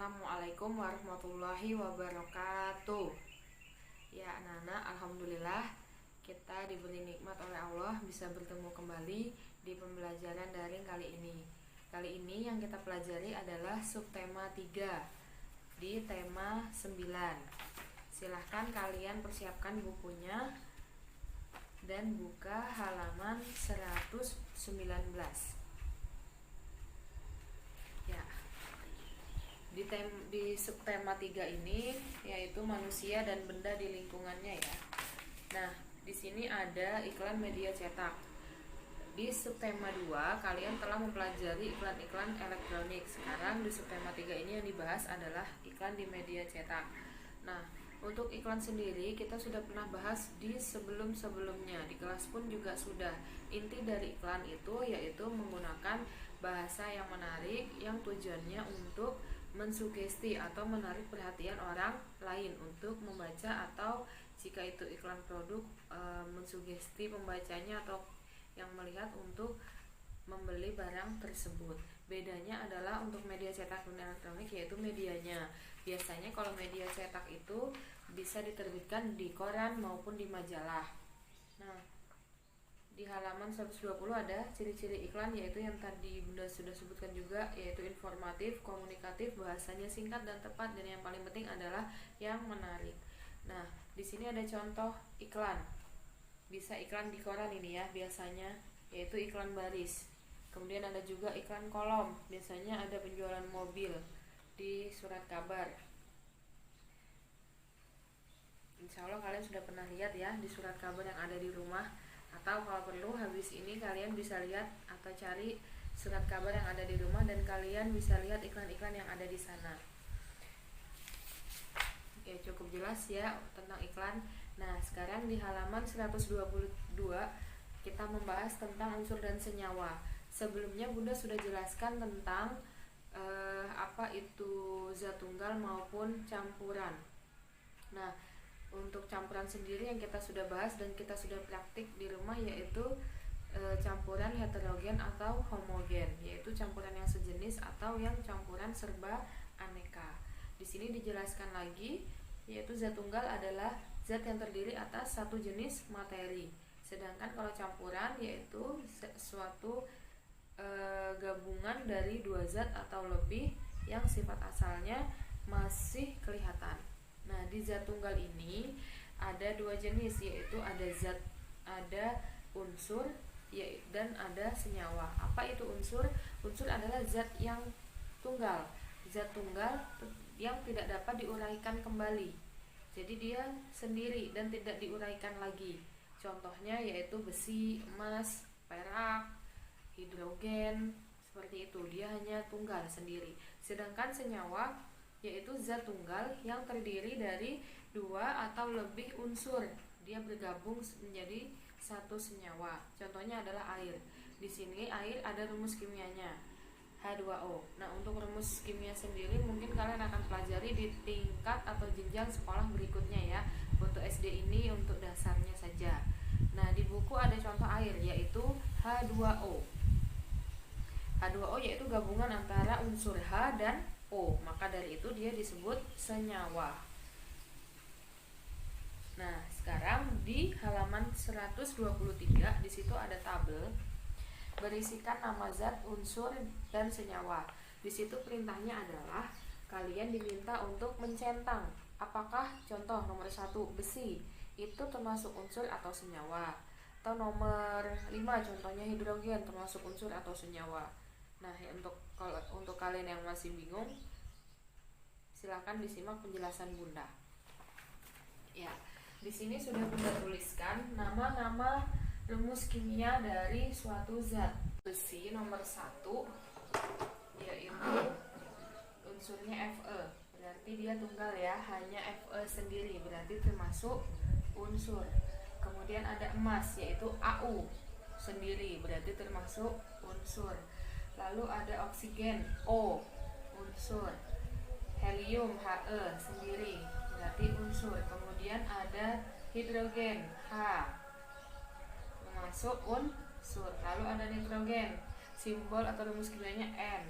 Assalamualaikum warahmatullahi wabarakatuh. Ya anak-anak, alhamdulillah kita diberi nikmat oleh Allah bisa bertemu kembali di pembelajaran daring kali ini. Kali ini yang kita pelajari adalah subtema 3 di tema 9. Silahkan kalian persiapkan bukunya dan buka halaman 119. Ya. Di subtema 3 ini yaitu manusia dan benda di lingkungannya ya. Nah, di sini ada iklan media cetak. Di subtema 2 kalian telah mempelajari iklan-iklan elektronik. Sekarang di subtema 3 ini yang dibahas adalah iklan di media cetak. Nah, untuk iklan sendiri kita sudah pernah bahas di sebelum-sebelumnya. Di kelas pun juga sudah. Inti dari iklan itu yaitu menggunakan bahasa yang menarik yang tujuannya untuk mensugesti atau menarik perhatian orang lain untuk membaca, atau jika itu iklan produk mensugesti pembacanya atau yang melihat untuk membeli barang tersebut. Bedanya adalah untuk media cetak dan elektronik yaitu medianya. Biasanya kalau media cetak itu bisa diterbitkan di koran maupun di majalah. Nah, di halaman 120 ada ciri-ciri iklan, yaitu yang tadi Bunda sudah sebutkan juga, yaitu informatif, komunikatif, bahasanya singkat dan tepat, dan yang paling penting adalah yang menarik. Nah, di sini ada contoh iklan. Bisa iklan di koran ini ya biasanya, yaitu iklan baris. Kemudian ada juga iklan kolom, biasanya ada penjualan mobil di surat kabar. Insya Allah kalian sudah pernah lihat ya di surat kabar yang ada di rumah. Atau kalau perlu habis ini kalian bisa lihat atau cari surat kabar yang ada di rumah dan kalian bisa lihat iklan-iklan yang ada di sana. Oke, cukup jelas ya tentang iklan. Nah, sekarang di halaman 122 kita membahas tentang unsur dan senyawa. Sebelumnya Bunda sudah jelaskan tentang apa itu zat tunggal maupun campuran. Nah, untuk campuran sendiri yang kita sudah bahas dan kita sudah praktik di rumah yaitu campuran heterogen atau homogen, yaitu campuran yang sejenis atau yang campuran serba aneka. Di sini dijelaskan lagi yaitu zat tunggal adalah zat yang terdiri atas satu jenis materi. Sedangkan kalau campuran yaitu suatu gabungan dari dua zat atau lebih yang sifat asalnya masih kelihatan. Nah, di zat tunggal ini ada dua jenis, yaitu ada unsur dan ada senyawa. Apa itu unsur? Unsur adalah zat yang tunggal. Zat tunggal yang tidak dapat diuraikan kembali. Jadi dia sendiri dan tidak diuraikan lagi. Contohnya yaitu besi, emas, perak, hidrogen, seperti itu. Dia hanya tunggal sendiri. Sedangkan senyawa yaitu zat tunggal yang terdiri dari dua atau lebih unsur. Dia bergabung menjadi satu senyawa. Contohnya adalah air. Di sini air ada rumus kimianya, H2O. Nah, untuk rumus kimia sendiri mungkin kalian akan pelajari di tingkat atau jenjang sekolah berikutnya ya. Untuk SD ini untuk dasarnya saja. Nah, di buku ada contoh air yaitu H2O. H2O yaitu gabungan antara unsur H dan O, maka dari itu dia disebut senyawa. Nah, sekarang di halaman 123 di situ ada tabel berisikan nama zat, unsur, dan senyawa. Di situ perintahnya adalah kalian diminta untuk mencentang apakah contoh nomor 1 besi itu termasuk unsur atau senyawa, atau nomor 5 contohnya hidrogen termasuk unsur atau senyawa. Nah, untuk kalian yang masih bingung, silakan disimak penjelasan Bunda. Ya, di sini sudah Bunda tuliskan nama-nama rumus kimia dari suatu zat. Besi nomor 1 yaitu unsurnya Fe, berarti dia tunggal ya, hanya Fe sendiri, berarti termasuk unsur. Kemudian ada emas yaitu Au sendiri, berarti termasuk unsur. Lalu ada oksigen O, unsur. Helium He sendiri, berarti unsur. Kemudian ada hidrogen H, termasuk unsur. Lalu ada nitrogen, simbol atau rumus kimianya N,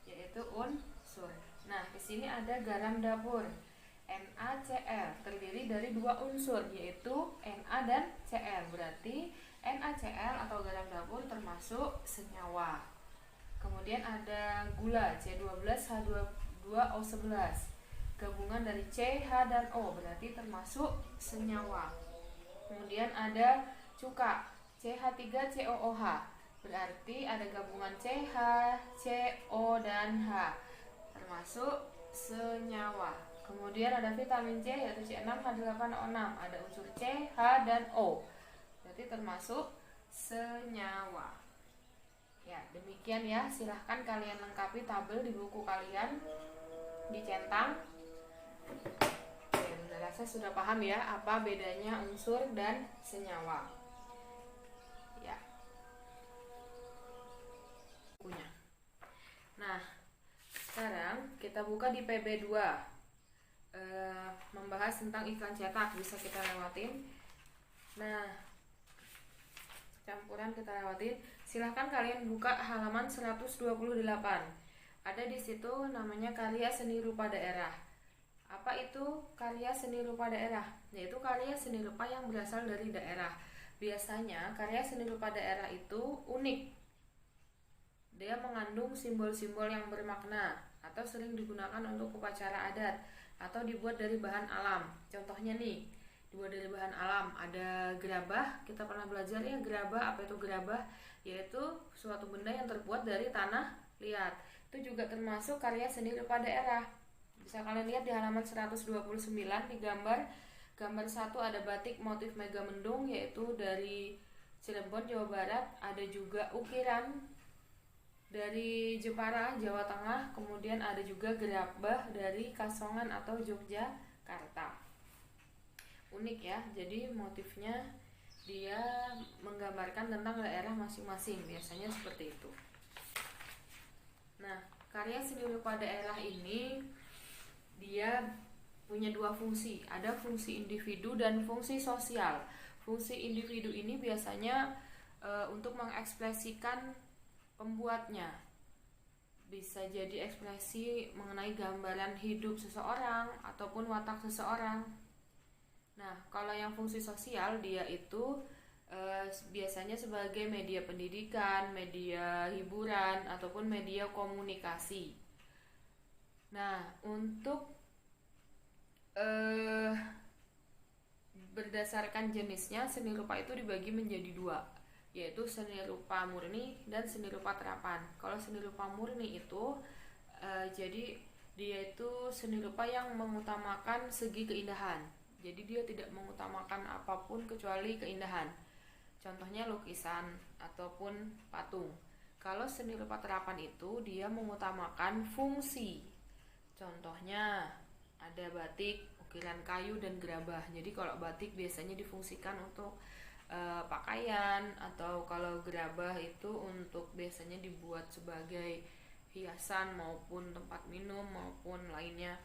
yaitu unsur. Nah, di sini ada garam dapur NaCl, terdiri dari dua unsur yaitu Na dan Cl. Berarti NaCl atau garam dapur termasuk senyawa. Kemudian ada gula C12H22O11, gabungan dari C, H, dan O, berarti termasuk senyawa. Kemudian ada cuka CH3COOH, berarti ada gabungan CH, CO, dan H, termasuk senyawa. Kemudian ada vitamin C yaitu C6H8O6, ada unsur C, H, dan O, berarti termasuk senyawa. Ya, demikian ya. Silahkan kalian lengkapi tabel di buku kalian, dicentang. Oke, rasa sudah paham ya apa bedanya unsur dan senyawa. Ya. Bukunya. Nah, sekarang kita buka di PB2. Membahas tentang iklan cetak, bisa kita lewatin. Nah, campuran kita lewatin. Silahkan kalian buka halaman 128. Ada di situ namanya karya seni rupa daerah. Apa itu karya seni rupa daerah? Yaitu karya seni rupa yang berasal dari daerah. Biasanya karya seni rupa daerah itu unik. Dia mengandung simbol-simbol yang bermakna atau sering digunakan untuk upacara adat atau dibuat dari bahan alam. Contohnya nih, dibuat dari bahan alam. Ada gerabah, kita pernah belajar ya gerabah. Apa itu gerabah? Yaitu suatu benda yang terbuat dari tanah liat. Itu juga termasuk karya seni rupa daerah. Bisa kalian lihat di halaman 129 di gambar 1 ada batik motif Megamendung yaitu dari Cirebon, Jawa Barat. Ada juga ukiran dari Jepara, Jawa Tengah. Kemudian ada juga gerabah dari Kasongan atau Yogyakarta. Unik ya, jadi motifnya dia menggambarkan tentang daerah masing-masing, biasanya seperti itu. Nah, karya seni rupa daerah ini dia punya dua fungsi, ada fungsi individu dan fungsi sosial. Fungsi individu ini biasanya untuk mengekspresikan pembuatnya, bisa jadi ekspresi mengenai gambaran hidup seseorang ataupun watak seseorang. Nah, kalau yang fungsi sosial dia itu biasanya sebagai media pendidikan, media hiburan, ataupun media komunikasi. Nah, untuk berdasarkan jenisnya seni rupa itu dibagi menjadi dua, yaitu seni rupa murni dan seni rupa terapan. Kalau seni rupa murni itu jadi dia itu seni rupa yang mengutamakan segi keindahan. Jadi dia tidak mengutamakan apapun kecuali keindahan. Contohnya lukisan ataupun patung. Kalau seni rupa terapan itu dia mengutamakan fungsi. Contohnya ada batik, ukiran kayu, dan gerabah. Jadi kalau batik biasanya difungsikan untuk pakaian, atau kalau gerabah itu untuk biasanya dibuat sebagai hiasan maupun tempat minum maupun lainnya.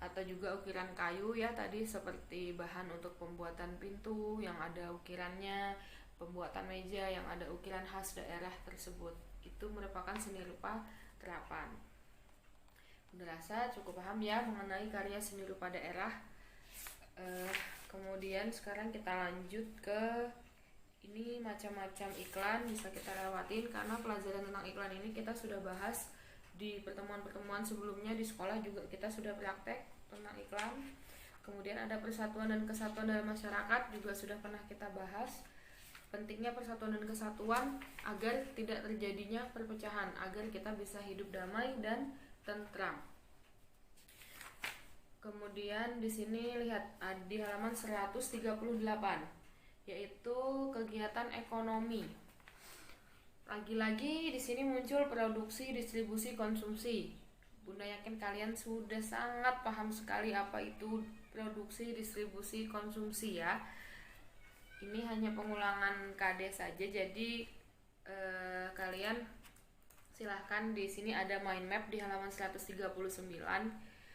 Atau juga ukiran kayu ya tadi seperti bahan untuk pembuatan pintu yang ada ukirannya, pembuatan meja yang ada ukiran khas daerah tersebut. Itu merupakan seni rupa terapan. Udah rasa cukup paham ya mengenai karya seni rupa daerah. Kemudian sekarang kita lanjut ke ini macam-macam iklan, bisa kita lewatin karena pelajaran tentang iklan ini kita sudah bahas di pertemuan-pertemuan sebelumnya. Di sekolah juga kita sudah praktek tentang iklan. Kemudian ada persatuan dan kesatuan dalam masyarakat, juga sudah pernah kita bahas. Pentingnya persatuan dan kesatuan agar tidak terjadinya perpecahan, agar kita bisa hidup damai dan tentram. Kemudian di sini lihat di halaman 138 yaitu kegiatan ekonomi. Lagi-lagi di sini muncul produksi, distribusi, konsumsi. Bunda yakin kalian sudah sangat paham sekali apa itu produksi, distribusi, konsumsi ya. Ini hanya pengulangan KD saja, jadi kalian silahkan di sini ada mind map di halaman 139.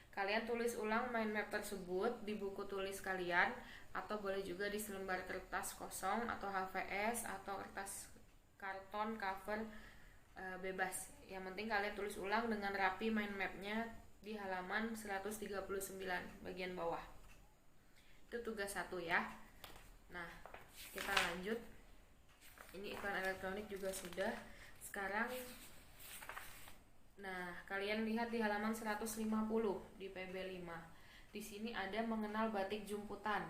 Kalian tulis ulang mind map tersebut di buku tulis kalian, atau boleh juga di selembar kertas kosong atau HVS atau kertas karton cover bebas. Yang penting kalian tulis ulang dengan rapi mind mapnya di halaman 139 bagian bawah. Itu tugas 1 ya. Nah, kita lanjut. Ini iklan elektronik juga sudah. Sekarang nah, kalian lihat di halaman 150 di PB 5. Di sini ada mengenal batik jumputan.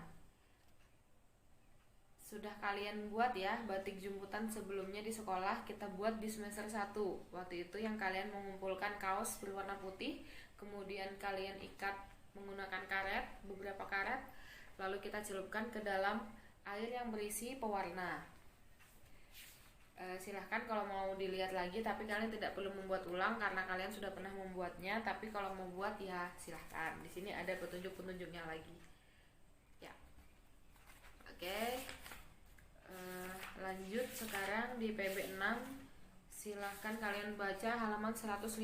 Sudah kalian buat ya batik jumputan sebelumnya di sekolah, kita buat di semester 1. Waktu itu yang kalian mengumpulkan kaos berwarna putih, kemudian kalian ikat menggunakan karet, beberapa karet, lalu kita celupkan ke dalam air yang berisi pewarna. Silahkan kalau mau dilihat lagi, tapi kalian tidak perlu membuat ulang karena kalian sudah pernah membuatnya. Tapi kalau mau buat ya silahkan. Di sini ada petunjuk-petunjuknya lagi. Ya, oke. Lanjut sekarang di PB 6. Silahkan kalian baca halaman 157.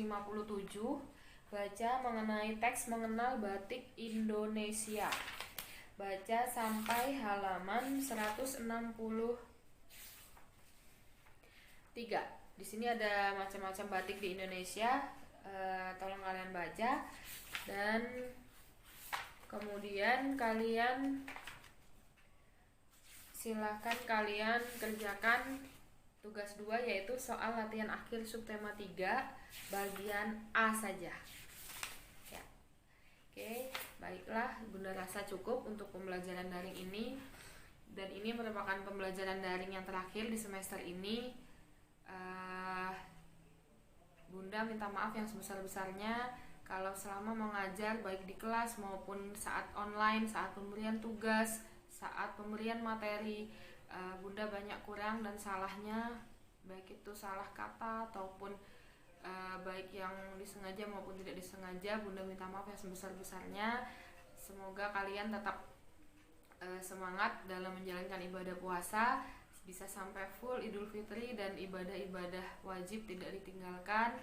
Baca mengenai teks mengenal batik Indonesia. Baca sampai halaman 163. Di sini ada macam-macam batik di Indonesia. Tolong kalian baca dan kemudian silahkan kalian kerjakan tugas 2, yaitu soal latihan akhir subtema 3 bagian A saja ya. Oke, baiklah, Bunda rasa cukup untuk pembelajaran daring ini, dan ini merupakan pembelajaran daring yang terakhir di semester ini. Bunda minta maaf yang sebesar-besarnya kalau selama mengajar baik di kelas maupun saat online, saat pemberian tugas, saat pemberian materi, Bunda banyak kurang dan salahnya, baik itu salah kata ataupun baik yang disengaja maupun tidak disengaja. Bunda minta maaf yang sebesar-besarnya. Semoga kalian tetap semangat dalam menjalankan ibadah puasa, bisa sampai full Idul Fitri dan ibadah-ibadah wajib tidak ditinggalkan.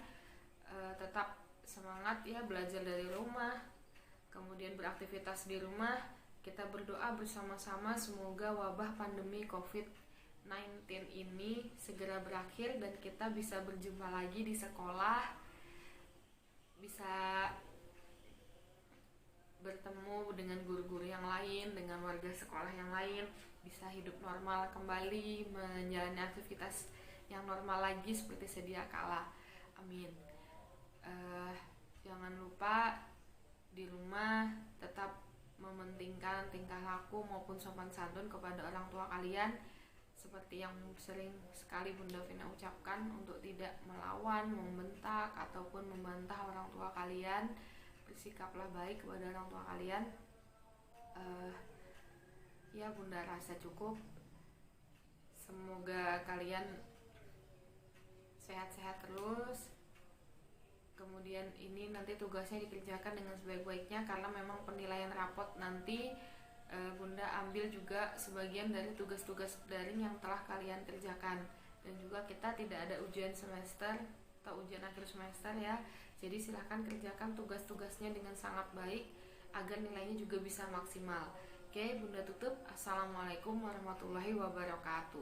Tetap semangat ya, belajar dari rumah, kemudian beraktivitas di rumah. Kita berdoa bersama-sama semoga wabah pandemi COVID-19 ini segera berakhir dan kita bisa berjumpa lagi di sekolah, bisa bertemu dengan guru-guru yang lain, dengan warga sekolah yang lain, bisa hidup normal kembali, menjalani aktivitas yang normal lagi seperti sedia kala. Amin. Jangan lupa di rumah tetap mementingkan tingkah laku maupun sopan santun kepada orang tua kalian, seperti yang sering sekali Bunda Vina ucapkan, untuk tidak melawan, membentak ataupun membantah orang tua kalian. Bersikaplah baik kepada orang tua kalian. Ya, Bunda rasa cukup. Semoga kalian sehat-sehat terus. Kemudian ini nanti tugasnya dikerjakan dengan sebaik-baiknya, karena memang penilaian rapot nanti Bunda ambil juga sebagian dari tugas-tugas daring yang telah kalian kerjakan. Dan juga kita tidak ada ujian semester atau ujian akhir semester ya. Jadi silahkan kerjakan tugas-tugasnya dengan sangat baik agar nilainya juga bisa maksimal. Oke, Bunda tutup. Assalamualaikum warahmatullahi wabarakatuh.